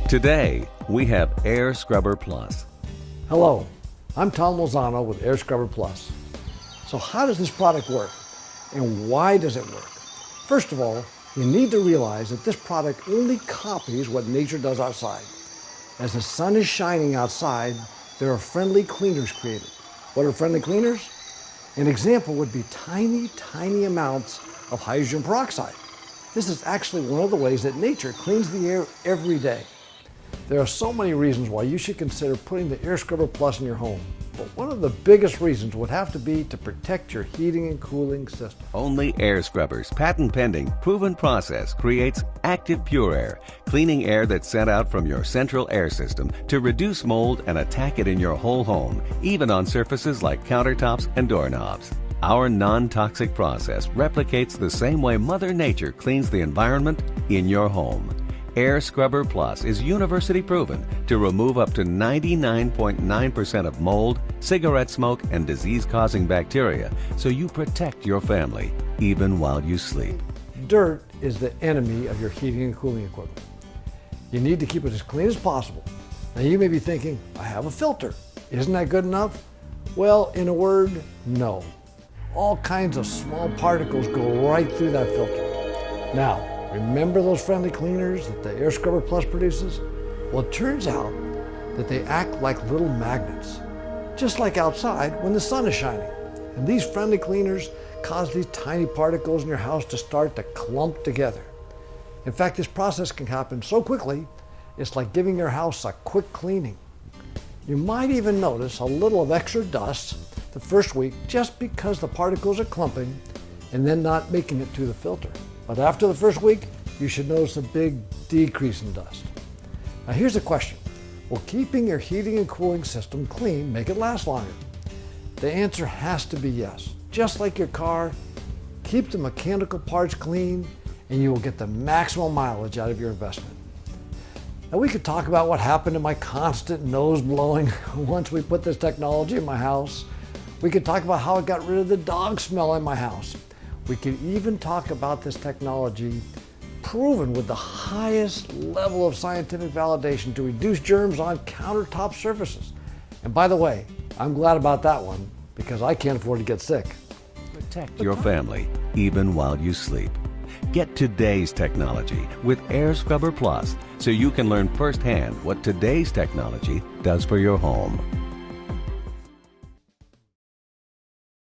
Today, we have Air Scrubber Plus. Hello, I'm Tom Lozano with Air Scrubber Plus. So how does this product work and why does it work? First of all, you need to realize that this product only copies what nature does outside. As the sun is shining outside, there are friendly cleaners created. What are friendly cleaners? An example would be tiny, tiny amounts of hydrogen peroxide. This is actually one of the ways that nature cleans the air every day. There are so many reasons why you should consider putting the Air Scrubber Plus in your home. But one of the biggest reasons would have to be to protect your heating and cooling system. Only Air Scrubber's patent-pending, proven process creates active pure air, cleaning air that's sent out from your central air system to reduce mold and attack it in your whole home, even on surfaces like countertops and doorknobs. Our non-toxic process replicates the same way Mother Nature cleans the environment in your home. Air Scrubber Plus is university proven to remove up to 99.9% of mold, cigarette smoke, and disease-causing bacteria, so you protect your family even while you sleep. Dirt is the enemy of your heating and cooling equipment. You need to keep it as clean as possible. Now you may be thinking, I have a filter. Isn't that good enough? Well, in a word, no. All kinds of small particles go right through that filter. Now, remember those friendly cleaners that the Air Scrubber Plus produces? Well, it turns out that they act like little magnets, just like outside when the sun is shining. And these friendly cleaners cause these tiny particles in your house to start to clump together. In fact, this process can happen so quickly, it's like giving your house a quick cleaning. You might even notice a little of extra dust the first week just because the particles are clumping and then not making it through the filter. But after the first week, you should notice a big decrease in dust. Now here's the question. Will keeping your heating and cooling system clean make it last longer? The answer has to be yes. Just like your car, keep the mechanical parts clean and you will get the maximum mileage out of your investment. Now we could talk about what happened to my constant nose blowing once we put this technology in my house. We could talk about how it got rid of the dog smell in my house. We could even talk about this technology proven with the highest level of scientific validation to reduce germs on countertop surfaces. And by the way, I'm glad about that one because I can't afford to get sick. Protect your family even while you sleep. Get today's technology with Air Scrubber Plus so you can learn firsthand what today's technology does for your home.